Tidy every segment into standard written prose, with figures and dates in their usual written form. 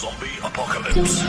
Zombie apocalypse.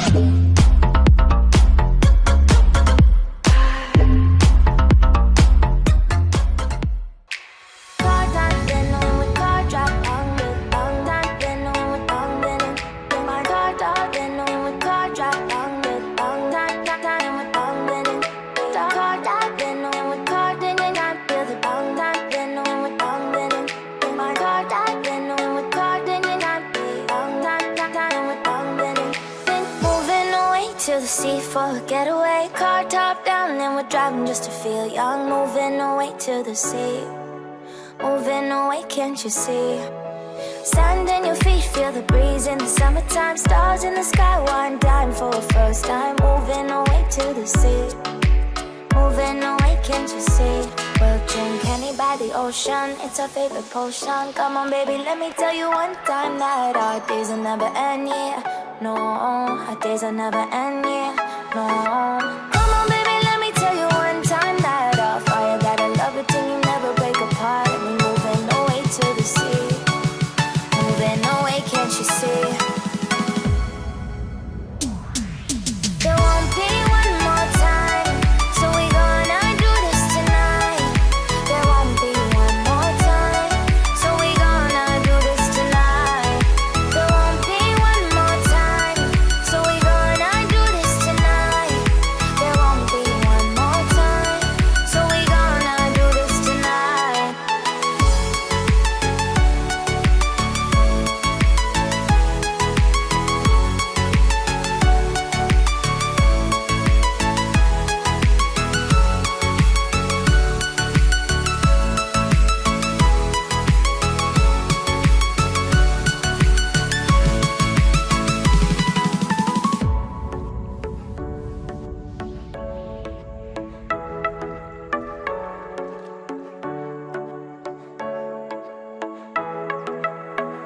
To the sea for a getaway, car top down and we're driving just to feel young. Moving away to the sea, moving away, can't you see? Sand in your feet, feel the breeze in the summertime. Stars in the sky, one dime for a first time. Moving away to the sea, moving away, can't you see? We'll drink honey by the ocean, it's our favorite potion. Come on baby, let me tell you one time that our days will never end, yeah. No, our days will never end, yeah. No. Come on baby, let me tell you one time that our fire got a love it till you never break apart. We're moving away to the sea, moving away, can't you see? There won't be one more time, so we gonna do this tonight. There won't be one more time, so we gonna do this tonight. There won't be one more time, so we gonna do this tonight. There won't be one more time, so we gonna do this tonight.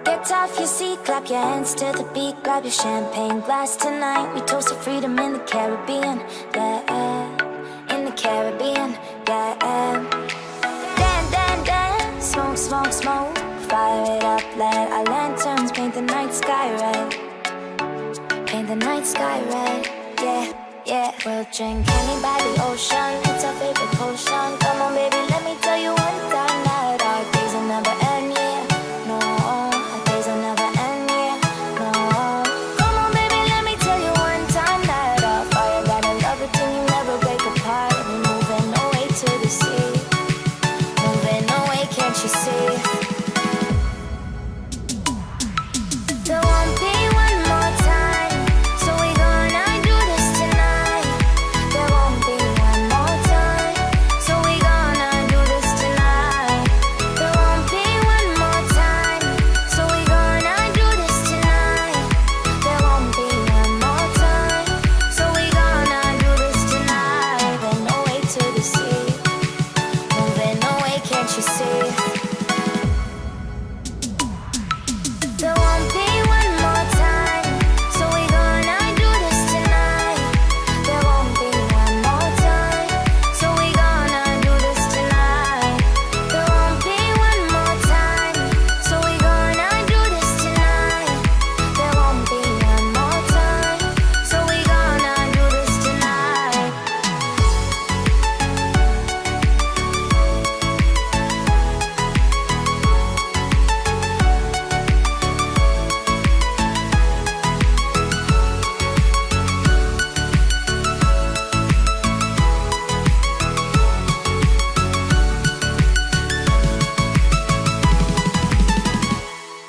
Get off your seat, clap your hands to the beat. Grab your champagne glass tonight. We toast to freedom in the Caribbean, yeah. In the Caribbean, yeah. Dance, dance, dance, smoke, smoke, smoke. Fire it up, let our lanterns paint the night sky red. Paint the night sky red, yeah, yeah. We'll drink honey by the ocean, it's our favorite potion.